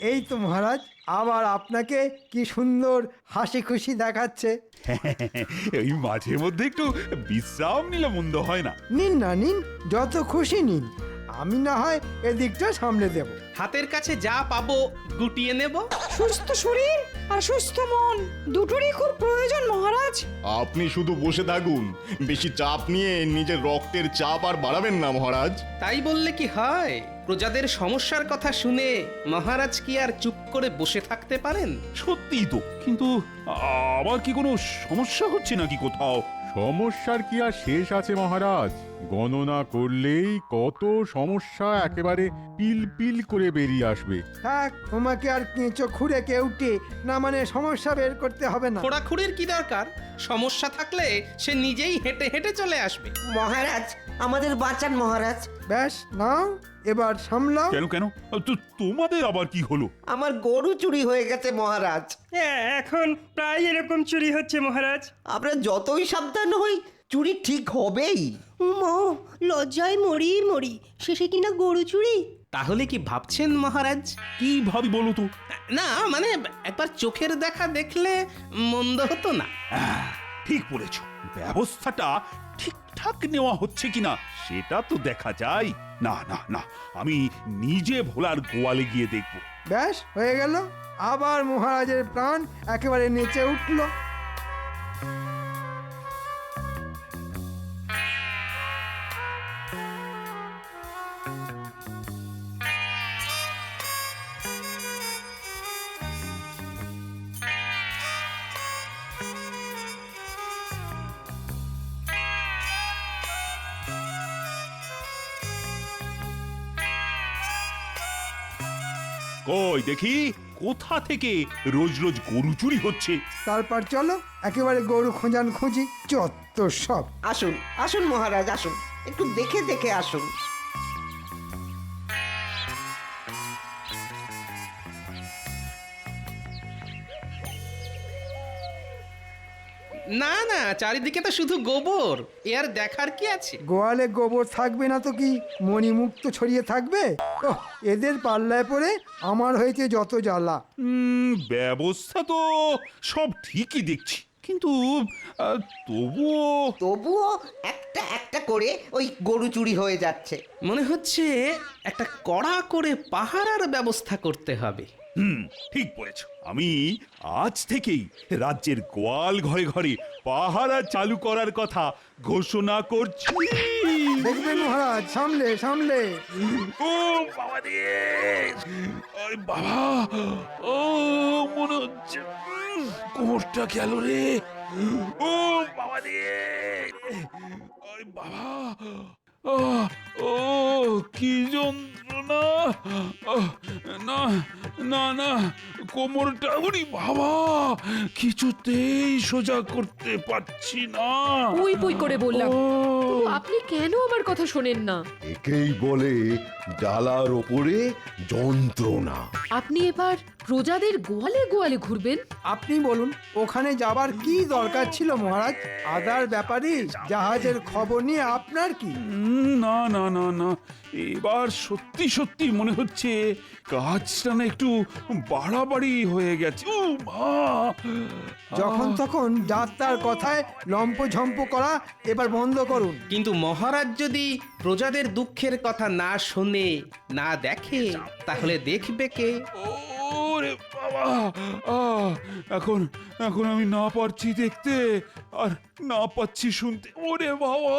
এই তো মহারাজ, আবার আপনাকে কি সুন্দর হাসি খুশি দেখাচ্ছে। এই মাঝে মধ্যে একটু বিশ্রাম নিলে মন্দ হয় না। নিন না নিন, যত খুশি নিন, আমি না হয় এদিকটা সামলে দেব। হাতের কাছে যা পাবো গুটিয়ে নেব। সুস্থ শরীর আর সুস্থ মন দুটোরই খুব প্রয়োজন মহারাজ। আপনি শুধু বসে থাকুন, বেশি চাপ নিয়ে নিজের রক্তের চাপ আর বাড়াবেন না মহারাজ। তাই বললে কি হয়? প্রজাদের সমস্যার কথা শুনে মহারাজ কি আর চুপ করে বসে থাকতে পারেন? সত্যিই তো, কিন্তু আবার কি কোনো সমস্যা হচ্ছে নাকি কোথাও? সমস্যার কি আর শেষ আছে মহারাজ? গণনা করলেই কত সমস্যা একেবারে পিল পিল করে বেরিয়ে আসবে। থাক, তোমাকে আর কেঁচো খুঁড়ে কেউটে না মানে সমস্যা বের করতে হবে না। খোঁড়াখুড়ির কি দরকার? সমস্যা থাকলে সে নিজেই হেঁটে হেঁটে চলে আসবে। মহারাজ, আমাদের বাঁচান মহারাজ। ব্যাস, নাও এবার সামলাও। কেন কেন তোমাদের আবার কি হলো? আমার গরু চুরি হয়ে গেছে মহারাজ। এখন প্রায় এরকম চুরি হচ্ছে মহারাজ। আমরা যতই সাবধান হই, চুরি ঠিক হবেই। মা, লজ্জায় মরি মরি, শেষে কিনা গরু চুরি। তাহলে কি ভাবছেন মহারাজ? কি ভাবি বলো তো? না মানে একবার চোখের দেখা দেখলে মন্দ হতো না। ঠিক বলেছ, ব্যবস্থাটা ঠিকঠাক নেওয়া হচ্ছে কিনা সেটা তো দেখা যায়। না না না, আমি নিজে ভোলার গোয়ালে গিয়ে দেখব। ব্যাস হয়ে গেল, আবার মহারাজের প্রাণ একেবারে নেচে উঠল। কই দেখি, কোথা থেকে রোজ রোজ গরু চুরি হচ্ছে? তারপর চলো একেবারে গরু খোঁজান খুঁজি, চত্ব সব। আসুন আসুন মহারাজ, আসুন, একটু দেখে দেখে আসুন। না না, চারিদিকে তো শুধু গোবর, এ আর দেখার কি আছে? গোয়ালে গোবর থাকবে না তো কি মণিমুক্ত ছড়িয়ে থাকবে? ওহ, এদের পাল্লায় পড়ে আমার হয়েছে যত জ্বালা। ব্যবস্থা তো সব ঠিকই দেখছি, কিন্তু তবুও তবুও একটা একটা করে ওই গরু চুরি হয়ে যাচ্ছে। মনে হচ্ছে একটা কড়া করে পাহারার ব্যবস্থা করতে হবে। ঠিক বলেছ। আমি আজ থেকেই রাজ্যের গোয়াল ঘরে ঘরে পাহারা চালু করার কথা ঘোষণা করছি। দেখবেন মহারাজ, সামলে সামলে। ও বাবা রে, ওই বাবা, ও মনে হচ্ছে কোমরটা গেল রে। ও বাবা রে, ওই বাবা, ও কি যন্ত্রণা! না না না, কোমরটা, উনি বাবা, কিছুতেই সোজা করতে পারছি না। পুই পুই করে বললাম, ও, তবু আপনি কেন আমার কথা শোনেন না? একেই বলে জ্বালার ওপরে যন্ত্রণা। আপনি এবার প্রজাদের গোয়ালে গোয়ালে ঘুরবেন? আপনি বলুন, ওখানে যাবার কি দরকার ছিল মহারাজ? আদার ব্যাপারী জাহাজের খবর নিয়ে আপনার কি? না না না না, এবার সত্যি সত্যি মনে হচ্ছে কাজটা না একটু বাড়াবাড়ি হয়ে গেছে। ও মা! যখন তখন যাত্রার কথায় লম্পঝম্প করা এবার বন্ধ করুন। কিন্তু মহারাজ যদি প্রজাদের দুঃখের কথা না শোনে, না দেখে, তাহলে দেখবে কে? ওরে বাবা, এখন এখন আমি না পারছি দেখতে, আর না পাচ্ছি শুনতে। ওরে বাবা,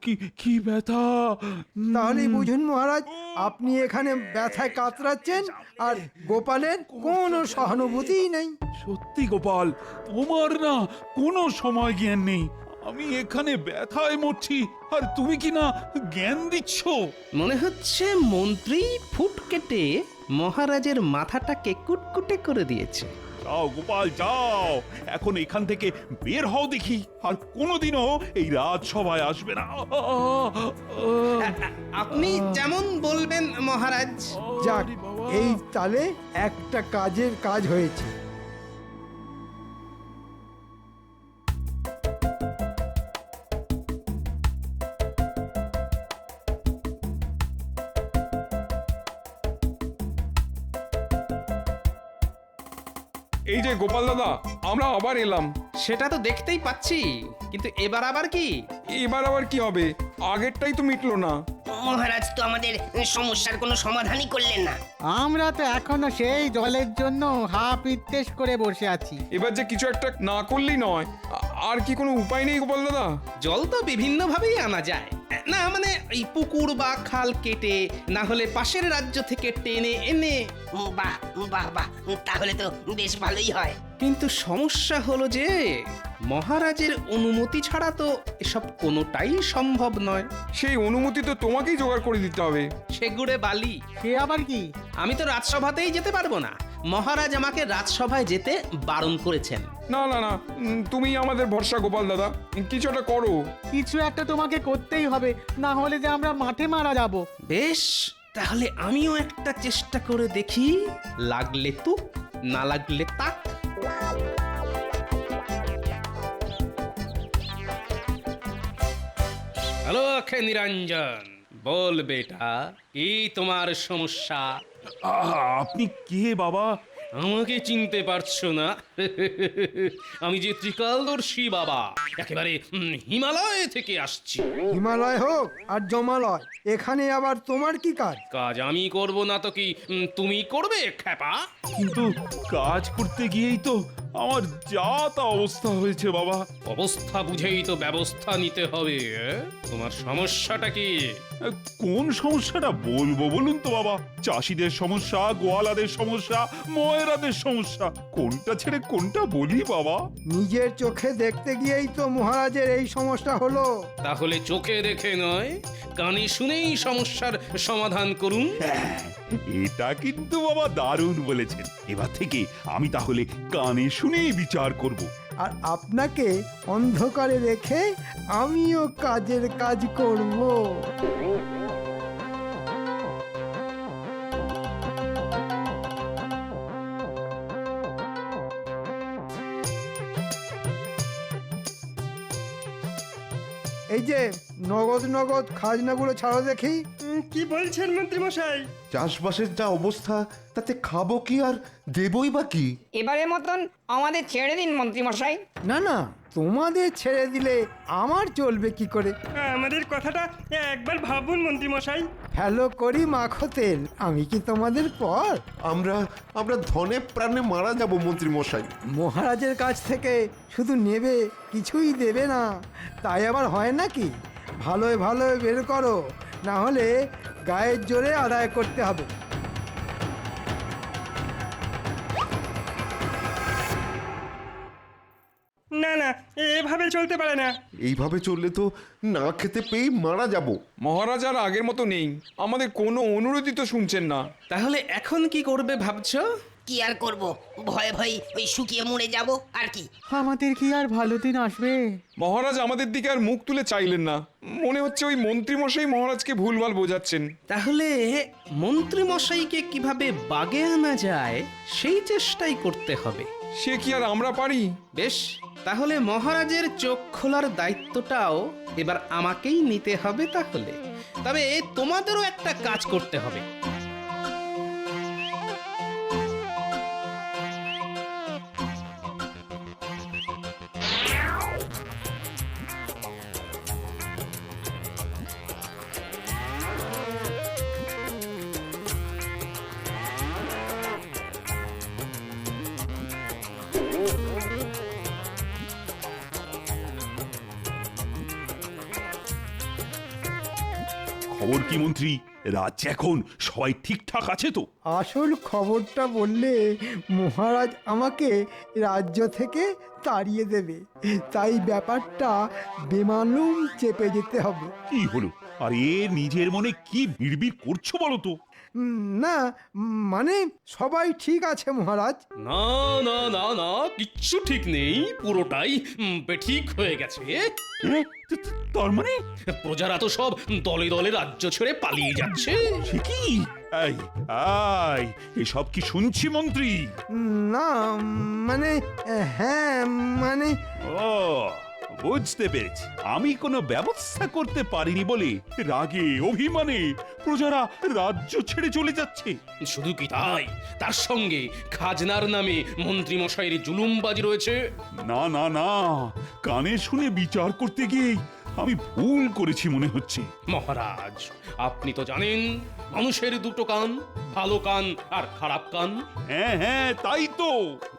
কি কি ব্যথা! তাহলেই বুঝুন মহারাজ, আপনি এখানে ব্যথায় কাতরাচ্ছেন আর গোপালের কোনো সহানুভূতিই নেই। সত্যি গোপাল, তোমার না কোনো সময় জ্ঞান নেই। আমি এখানে ব্যথায় মরছি আর তুমি কি না জ্ঞান দিচ্ছ? মনে হচ্ছে মন্ত্রী ফুট কেটে মহারাজের মাথাটাকে কুটকুটে করে দিয়েছে। যাও গোপাল যাও, এখন এখান থেকে বের হও দেখি, আর কোনোদিনও এই রাজসভায় আসবে না। আপনি যেমন বলবেন মহারাজ। যাক, এই তালে একটা কাজের কাজ হয়েছে। এই যে গোপাল দাদা, আমরা আবার এলাম। সেটা তো দেখতেই পাচ্ছি, কিন্তু এবার আবার কি? এবার আবার কি হবে? আগেরটাই তো মিটলো না। মহারাজ তো আমাদের সমস্যার কোনো সমাধানই করলেন না। আমরা তো এখনো সেই জলের জন্য হা পিত্তেশ করে বসে আছি। এবার যে কিছু একটা না করলেই নয়। আর কি কোনো উপায় নেই গোপাল দাদা? জল তো বিভিন্ন ভাবেই আনা যায়, না মানে এই পুকুর বা খাল কেটে, না হলে পাশের রাজ্য থেকে টেনে এনে। বাহ বাহ বাহ, তাহলে তো বেশ ভালোই হয়। কিন্তু সমস্যা হলো যে মহারাজের অনুমতি ছাড়া তো এসব কোনোটাই সম্ভব নয়। সেই অনুমতি তো তোমাকেই জোগাড় করে দিতে হবে। সেগুড়ে বালি। সে আবার কি? আমি তো রাজসভাতেই যেতে পারবো না, মহারাজ আমাকে রাজসভায় যেতে বারণ করেছেন। না না না, তুমি আমাদের ভরসা গোপাল দাদা, কিছু একটা করো। কিছু একটা তোমাকে করতেই হবে, না হলে যে আমরা মাঠে মারা যাব। বেশ, তাহলে আমিও একটা চেষ্টা করে দেখি, লাগলে তুক না লাগলে তাক। হ্যালো অক্ষয় নিরঞ্জন, বল বেটা, কি তোমার সমস্যা? আপনি কে বাবা? আমাকে চিনতে পারছো না? আমি যে ত্রিকালদর্শী বাবা, একেবারে হিমালয় থেকে আসছি। হিমালয় হোক আর জমালয়, এখানে আবার তোমার কি কাজ? কাজ আমি করব না তো কি তুমি করবে খেপা? কিন্তু কাজ করতে গিয়েই তো আমার যা তা অবস্থা হয়েছে বাবা। অবস্থা বুঝেই তো ব্যবস্থা নিতে হবে। তোমার সমস্যাটা কি? কোন সমস্যাটা বলবো বলুন তো বাবা? চাষিদের সমস্যা, গোয়ালাদের সমস্যা, ময়রাদের সমস্যা, কোনটা ছেড়ে কোনটা বলি বাবা? নিজের চোখে দেখতে গিয়েই তো মহারাজের এই সমস্যা হলো। তাহলে চোখে দেখে নয়, কানে শুনেই সমস্যার সমাধান করুন। এটা কিন্তু বাবা দারুণ বলেছেন। এবার থেকে আমি তাহলে কানে শুনেই বিচার করব। আর আপনাকে অন্ধকারে রেখে আমিও কাজের কাজ করব। এই যে নগদ নগদ খাজনাগুলো ছাড়ো দেখি। কি বলছেন মন্ত্রী মশাই? চাষবাসের যা অবস্থা, তাতে খাবো কি আর দেবই বা কি? এবারের মতন আমাদের ছেড়ে দিন মন্ত্রী মশাই। না না, তোমাদের ছেড়ে দিলে আমার চলবে কি করে? আমাদের কথাটা একবার ভাবুন মন্ত্রী মশাই। হ্যালো করি মাখো তেল, আমি কি তোমাদের পর? আমরা ধনে প্রাণে মারা যাব মন্ত্রী মশাই। মহারাজের কাছ থেকে শুধু নেবে, কিছুই দেবে না, তাই আবার হয় নাকি? ভালোয় ভালোয় বের করো, না হলে গায়ের জোরে আদায় করতে হবে। না না, এভাবে চলতে পারে না। এইভাবে চললে তো না খেতে পেয়ে মারা যাব। মহারাজ আর আগের মতো নেই, আমাদের কোনো অনুরোধই তো শুনছেন না। তাহলে এখন কি করবে ভাবছো? কি আর করব, ভয়ে ভয়ে ওই শুকিয়ে মরে যাব আর কি। আমাদের কি আর ভালো দিন আসবে? মহারাজ আমাদের দিকে আর মুখ তুলে চাইলেন না। মনে হচ্ছে ওই মন্ত্রী মশাই মহারাজকে ভুলভাল বোঝাচ্ছেন। তাহলে মন্ত্রী মশাইকে কিভাবে বাগে আনা যায় সেই চেষ্টাই করতে হবে। সে কি আর আমরা পারি? বেশ, তাহলে মহারাজের চোখ খোলার দায়িত্বটাও এবার আমাকেই নিতে হবে। তাহলে তবে তোমাদেরও একটা কাজ করতে হবে। খবর কি মন্ত্রী? রাজ্যে এখন সবাই ঠিকঠাক আছে তো? আসল খবরটা বললে মহারাজ আমাকে রাজ্য থেকে তাড়িয়ে দেবে, তাই ব্যাপারটা বেমালুম চেপে যেতে হবে। কি হলো? আর এ নিজের মনে কি বিড়বিড় করছো বলো তো? না মানে সবাই ঠিক আছে মহারাজ। না না না না, কিচ্ছু ঠিক নেই, পুরোটাই বেঠিক হয়ে গেছে। তার মানে প্রজারা তো সব দলে দলে রাজ্য ছেড়ে পালিয়ে যাচ্ছে। সে কি? এই এই এসব কি শুনছি মন্ত্রী? না মানে হ্যাঁ মানে ও বুঝতে পেরেছি, আমি কোনো ব্যবস্থা করতে পারিনি বলে রাগে অভিমানে প্রজারা রাজ্য ছেড়ে চলে যাচ্ছে। শুধু কি তাই, তার সঙ্গে খাজনার নামে মন্ত্রী মশাইয়ের জুলুমবাজি রয়েছে। না না না, কানে শুনে বিচার করতে গিয়ে আমি ভুল করেছি মনে হচ্ছে। মহারাজ, আপনি তো জানেন মানুষের দুটো কান, ভালো কান আর খারাপ কান। হ্যাঁ হ্যাঁ, তাই তো।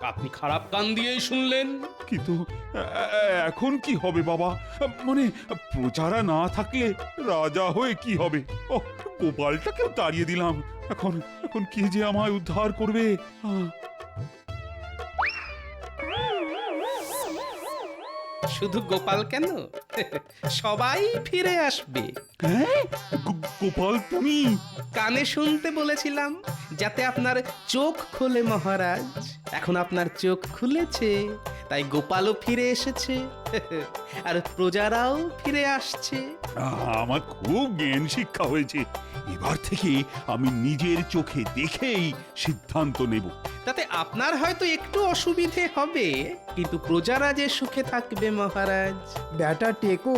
আপনি খারাপ কান দিয়েই শুনলেন। কিন্তু এখন কি হবে বাবা? মানে প্রজারা না থাকলে রাজা হয়ে কি হবে? ও, গোপালটাকেও তাড়িয়ে দিলাম, এখন এখন কে যে আমায় উদ্ধার করবে? শুধু গোপাল কেন, সবাই ফিরে আসবে। হ্যাঁ, গোপাল তুমি? কানে শুনতে বলেছিলাম যাতে আপনার চোখ খোলে মহারাজ। এখন আপনার চোখ খুলেছে, তাই গোপালও ফিরে এসেছে আর প্রজারাও ফিরে আসছে। আমার খুব জ্ঞান শিক্ষা হয়েছে, এবার থেকে আমি নিজের চোখে দেখেই সিদ্ধান্ত নেব। তাতে আপনার হয়তো একটু অসুবিধে হবে, কিন্তু প্রজারা যে সুখে থাকবে মহারাজ। ব্যাটা টেকো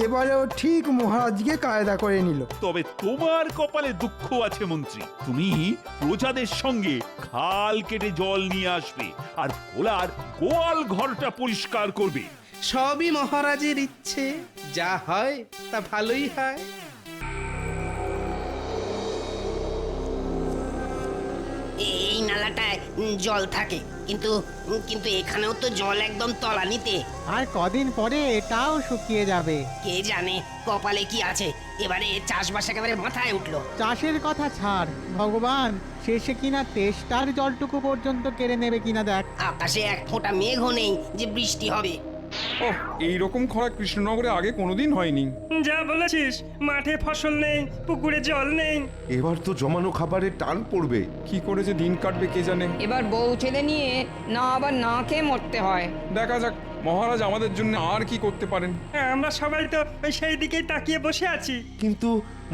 এবারেও ঠিক মহারাজকে কায়দা করে নিল। তবে তোমার কপালে দুঃখ আছে মন্ত্রী, তুমি প্রজাদের সঙ্গে খাল কেটে জল নিয়ে আসবে আর ভোলার গোয়াল ঘরটা পরিষ্কার করবে। সবই মহারাজের ইচ্ছে, যা হয় তা ভালোই হয়। এই নালাটায় জল থাকে, কিন্তু কিন্তু এখানেও তো জল একদম তলানিতে। আর কদিন পরে এটাও শুকিয়ে যাবে। কে জানে কপালে কি আছে, এবারে চাষবাস একেবারে মাথায় উঠলো। চাষের কথা ছাড়, ভগবান শেষে কিনা তেষ্টার জলটুকু পর্যন্ত কেড়ে নেবে কিনা দেখ। আকাশে এক ফোঁটা মেঘও নেই যে বৃষ্টি হবে। ওহ, এইরকম খরা কৃষ্ণনগরে আগে কোনোদিন হয়নি। যা বলেছিস, মাঠে ফসল নেই, পুকুরে জল নেই। এবার তো জমানো খাবারের টান পড়বে। কি করে যে দিন কাটবে কে জানে। এবার বউ ছেলে নিয়ে না আবার না খেয়ে মরতে হয়। দেখা যাক মহারাজ আমাদের জন্য আর কি করতে পারেন। আমরা সবাই তো ওই সেই দিকেই তাকিয়ে বসে আছি। কিন্তু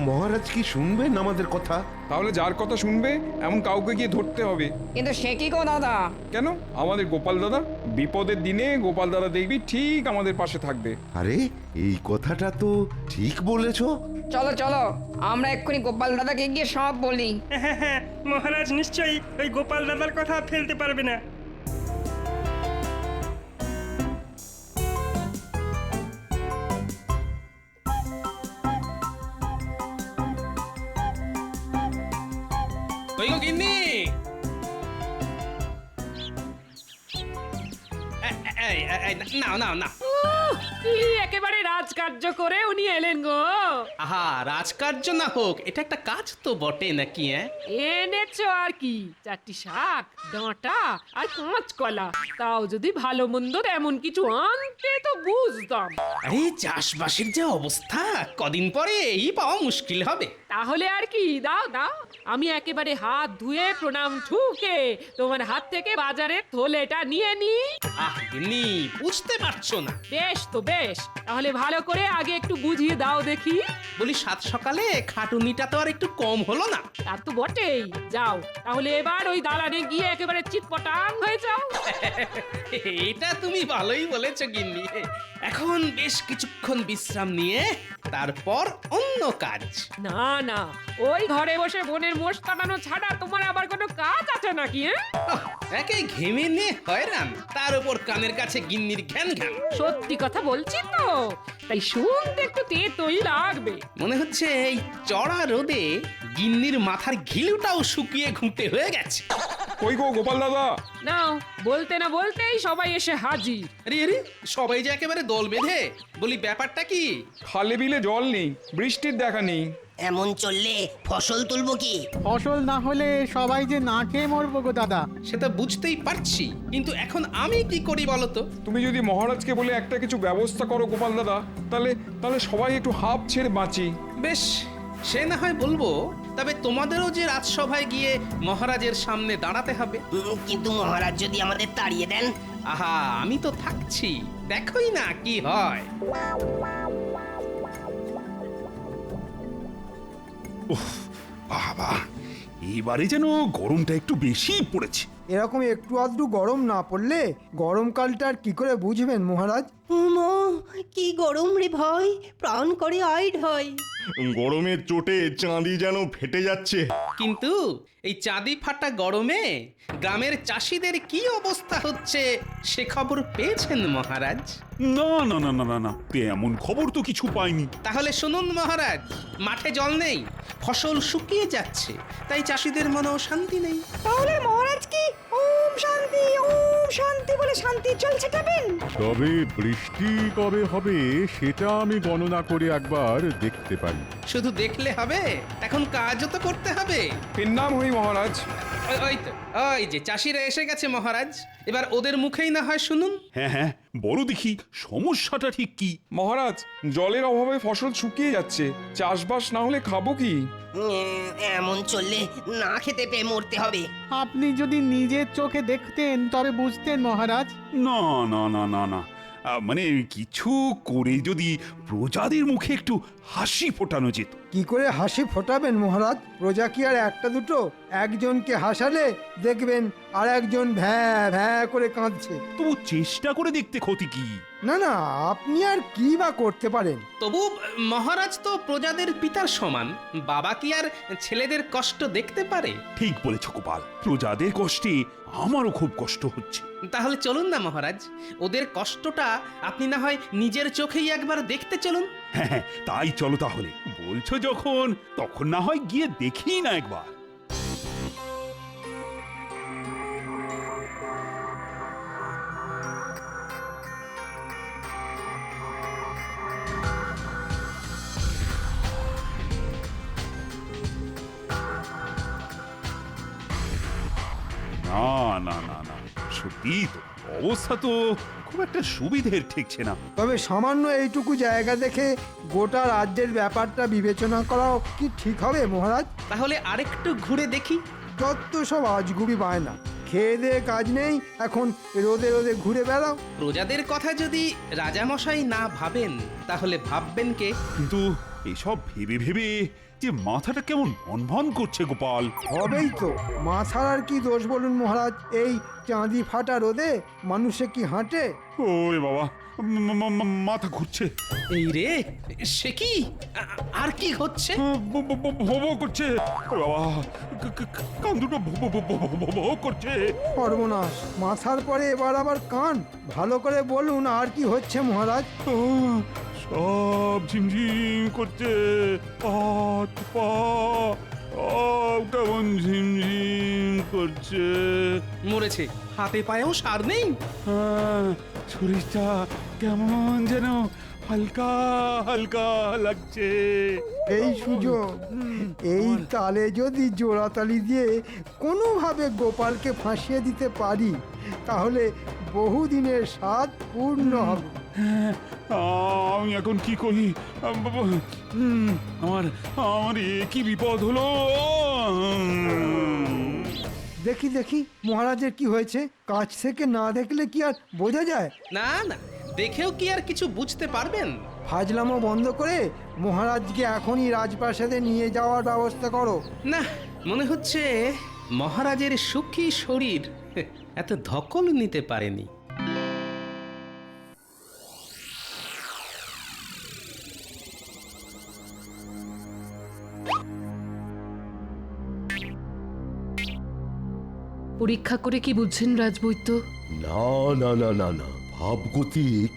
মহারাজ কি শুনবেন আমাদের কথা? তাহলে যার কথা শুনবে এমন কাউকে গিয়ে ধরতে হবে। কিন্তু সে কি গো দাদা? কেন? আমাদের গোপাল দাদা। বিপদের দিনে গোপাল দাদা দেখবি ঠিক আমাদের পাশে থাকবে। আরে এই কথাটা তো ঠিক বলেছো। চলো চলো, আমরা এক্ষুনি গোপাল দাদাকে গিয়ে সব বলি। হ্যাঁ হ্যাঁ, মহারাজ নিশ্চয়ই ওই গোপাল দাদার কথা ফেলতে পারবে না। কই গো গিন্নি? নাও নাও না। একেবারে রাজকার্য করে উনি এলেন গো। আহা, রাজকার্য না হোক, এটা একটা কাজ তো বটে নাকি? এনেছো আর কি, 4টি শাক, ডাঁটা আর কাঁচকলা। তাও যদি ভালো মন্দ এমন কিছু আনতে তো বুঝতাম। আরে চাষবাসের যে অবস্থা, কদিন পরে এই পাওয়া মুশকিল হবে। তাহলে আর কি, দাও দাও, আমি একেবারে হাত ধুয়ে প্রণাম ঠুকে তোমার হাত থেকে বাজারের থলেটা নিয়ে নি। আহ গিন্নি, বুঝতে পারছো না। বেশ তো বেশ, তাহলে ভালো করে আগে একটু বুঝিয়ে দাও দেখি। বলি সাত সকালে খাটুনিটা তো আর একটু কম হলো না? তার তো বটেই। যাও তাহলে এবার ওই দালানে গিয়ে একেবারে চিটপটাং হয়ে যাও। এটা তুমি ভালোই বলেছো গিন্নি। এখন বেশ কিছুক্ষণ বিশ্রাম নিয়ে তারপর অন্য কাজ। না না, ওই ঘরে বসে বোনের মোষ কাটানো ছাড়া তোমার আবার কোনো কাজ আছে নাকি? একে ঘেমে নিয়ে হয়রান, তার উপর কানের কাছে গিন্নির ঘ্যান ঘ্যান। সত্যি কথা বলছি তো, তাই শুনতে একটু তেতই লাগবে। মনে হচ্ছে এই চড়া রোদে গিন্নির মাথার ঘিলুটাও শুকিয়ে ঘুঁটে হয়ে গেছে। কই গো গোপাল দাদা? নাও, বলতে না বলতেই সবাই এসে হাজির। আরে আরে, সবাই যে একেবারে দল বেঁধে। বলি ব্যাপারটা কি? খালে বিলে জল নেই, বৃষ্টির দেখা নেই। এমন চললে ফসল তুলবো কি? ফসল না হলে সবাই যে না খেয়ে মরবো গো দাদা। সেটা বুঝতেই পারছি, কিন্তু এখন আমি কি করি বলো তো? তুমি যদি মহারাজকে বলে একটা কিছু ব্যবস্থা করো গোপাল দাদা, তাহলে তাহলে সবাই একটু হাঁপ ছেড়ে বাঁচি। বেশ, সে না হয় বলবো, তবে তোমাদেরও যে রাজসভায় গিয়ে মহারাজের সামনে দাঁড়াতে হবে। কিন্তু মহারাজ যদি আমাদের তাড়িয়ে দেন? আহা, আমি তো থাকছি, দেখোই না কি হয়। বাবা, এবারে যেন গরমটা একটু বেশি পড়েছে। এরকম একটু আধটু গরম না পড়লে গরমকালটা আর কি করে বুঝবেন মহারাজ? মা কি গরম রে ভাই, প্রাণ করে আইড হয়। গরমের চোটে চাঁদি যেন ফেটে যাচ্ছে। কিন্তু এই চাঁদি ফাটা গরমে গ্রামের চাষিদের কি অবস্থা হচ্ছে সে খবর পেয়েছেন মহারাজ? না না না না না না, তেমন খবর তো কিছু পাইনি। তাহলে শুনুন মহারাজ, মাঠে জল নেই, ফসল শুকিয়ে যাচ্ছে, তাই চাষিদের মনেও শান্তি নেই। তাহলে মহারাজ কি ওম শান্তি বলে শান্তির জল ছেটাবেন? তবে বৃষ্টি কবে হবে সেটা আমি গণনা করে একবার দেখতে পারি। শুধু দেখলে হবে, এখন কাজও তো করতে হবে। এর নাম হই মহারাজ। ওই তো, ওই যে চাষিরা এসে গেছে মহারাজ, এবার ওদের মুখেই না হয় শুনুন। হ্যাঁ হ্যাঁ, বড় দেখি সমস্যাটা ঠিক কি। মহারাজ, জলের অভাবে ফসল শুকিয়ে যাচ্ছে, চাষবাস না হলে খাবো কি? এমন চললে না খেতে পেয়ে মরতে হবে। আপনি যদি নিজের চোখে দেখতেন তবে বুঝতেন মহারাজ। না না না না না, মানে কিছু করে যদি প্রজাদের মুখে একটু হাসি ফোটানো যেত। কি করে হাসি ফোটাবেন মহারাজ? প্রজা কি আর একটা দুটো? একজনকে হাসালে দেখবেন আর একজন ভ্যাঁ ভ্যাঁ করে কাঁদছে। তবু চেষ্টা করে দেখতে ক্ষতি কি? না না, আপনি আর কি বা করতে পারেন? তবু মহারাজ তো প্রজাদের পিতার সমান, বাবা কি আর ছেলেদের কষ্ট দেখতে পারে? ঠিক বলেছ গোপাল, প্রজাদের কষ্টে আমারও খুব কষ্ট হচ্ছে। তাহলে চলুন না মহারাজ, ওদের কষ্টটা আপনি না হয় নিজের চোখেই একবার দেখতে চলুন। হ্যাঁ হ্যাঁ, তাই চলো তাহলে। বলছো যখন, তখন না হয় গিয়ে দেখি না একবার। না না না না, সত্যি তো অবস্থা তো খুব একটা সুবিধের ঠেকছে না। তবে সামান্য এইটুকু জায়গা দেখে গোটা রাজ্যের ব্যাপারটা বিবেচনা করাও কি ঠিক হবে মহারাজ? তাহলে আরেকটু ঘুরে দেখি। যত সব আজগুবি বায়না, খেয়ে দেয়ে কাজ নেই, এখন রোদে রোদে ঘুরে বেড়াও। প্রজাদের কথা যদি রাজামশাই না ভাবেন তাহলে ভাববেন কে? কিন্তু এসব ভেবে ভেবে যে মাথাটা কেমন ভন করছে গোপাল। হবেই তো, মাথার আর কি দোষ বলুন মহারাজ? এই চাঁদি ফাটা রোদে মানুষে কি হাঁটে? ওরে বাবা, মাথা ঘুরছে। এই রে, সে কি? আর কি হচ্ছে? ভো করছে। ওরে বাবা, কান দুটো ভো করছে। সর্বনাশ, মাথার পরে এবার আবার কান। ভালো করে বলুন, আর কি হচ্ছে মহারাজ? সব ঝিমঝিম করছে, হাত পা কেমন ঝিমঝিম করছে। মরেছে, হাতে পায়েও সার নেই। শরীরটা কেমন যেন হালকা হালকা লাগছে। এই সুযোগ, এই তালে যদি জোড়াতালি দিয়ে কোনোভাবে গোপালকে ফাঁসিয়ে দিতে পারি, তাহলে বহুদিনের স্বাদ পূর্ণ হবে। আমি এখন কি করি? আমার কি বিপদ হলো? দেখি দেখি মহারাজের কি হয়েছে। কাছ থেকে না দেখলে কি আর বোঝা যায়? না না, দেখেও কি আর কিছু বুঝতে পারবেন? ফাজলামো বন্ধ করে মহারাজকে এখনই রাজপ্রাসাদে নিয়ে যাওয়ার ব্যবস্থা করো। না, মনে হচ্ছে মহারাজের সুখী শরীর এত ধকল নিতে পারেনি। পরীক্ষা করে কি বুঝছেন রাজবৈদ্য? না না না না না, ভাবগতিক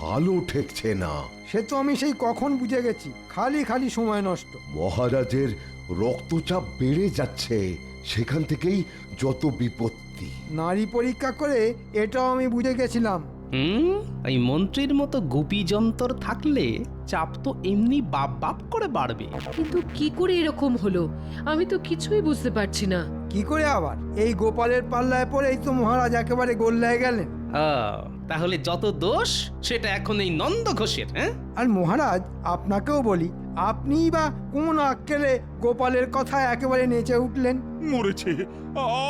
ভালো ঠেকছে না। সে তো আমি সেই কখন বুঝে গেছি, খালি খালি সময় নষ্ট। মহারাজের রক্তচাপ বেড়ে যাচ্ছে, সেখান থেকেই যত বিপত্তি। নারী পরীক্ষা করে এটাও আমি বুঝে গেছিলাম। এই মন্ত্রীর মতো গুপি যন্তর থাকলে চাপ তো এমনি বাপ বাপ করে বাড়বে। কিন্তু কি করে এরকম হলো আমি তো কিছুই বুঝতে পারছি না। কি করে আবার? এই গোপালের পাল্লায় পড়েই তো মহারাজ একেবারে গোল্লায় গেলেন। তাহলে যত দোষ সেটা এখন এই নন্দ ঘোষের। হ্যাঁ, আর মহারাজ আপনাকেও বলি, আপনিই বা কোন আক্কেলে গোপালের কথা একেবারে নেচে উঠলেন? মরেছে,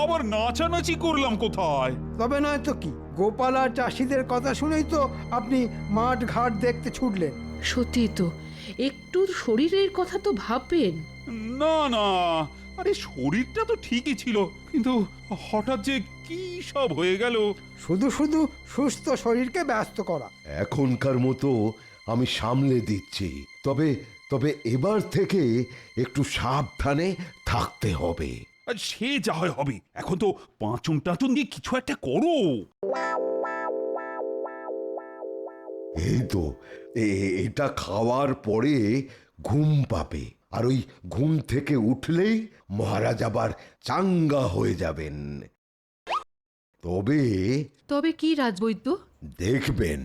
আবার নাচানাচি করলাম কোথায়? তবে নয় তো কি, গোপাল আর চাষিদের কথা শুনেই তো আপনি মাঠ ঘাট দেখতে ছুটলেন। সত্যি তো, একটু শরীরের কথা তো ভাববেন। না না, আরে শরীরটা তো ঠিকই ছিল, কিন্তু হঠাৎ যে কি সব হয়ে গেল। শুধু শুধু সুস্থ শরীরকে ব্যস্ত করা। এখনকার মতো আমি সামলে দিচ্ছি, তবে তবে এবার থেকে একটু সাবধানে থাকতে হবে। আর সে যা হয় হবে, এখন তো পাঁচন টাচন দিয়ে কিছু একটা করো। এই তো এটা খাওয়ার পরে ঘুম পাবে, আর ওই ঘুম থেকে উঠলেই মহারাজ আবার চাঙ্গা হয়ে যাবেন। তবে তবে কি রাজবৈদ্য? দেখবেন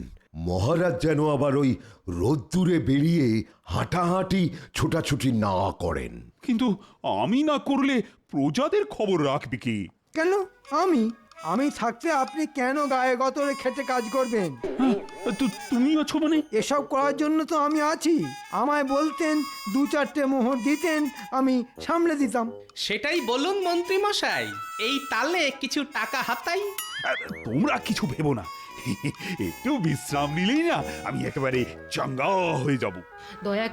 মহারাজ যেন আবার ওই রোদ্দুরে বেরিয়ে হাঁটাহাঁটি ছোটাছুটি না করেন। কিন্তু আমি না করলে প্রজাদের খবর রাখবে কি? কেন আমি থাকতে আপনি কেন গায়ে গতরে খেটে কাজ করবেন? হ্যাঁ, তুমি আছো মানে? এসব করার জন্য তো আমি আছি। আমায় বলতেন, দু চারটে মোহর দিতেন, আমি সামলে দিতাম। সেটাই বলুন মন্ত্রী মশাই, এই তালে কিছু টাকা হাতাই। তোমরা কিছু ভেবো না, একটু বিশ্রাম নিলেই না আমি একেবারে চাঙ্গা হয়ে যাব। দয়া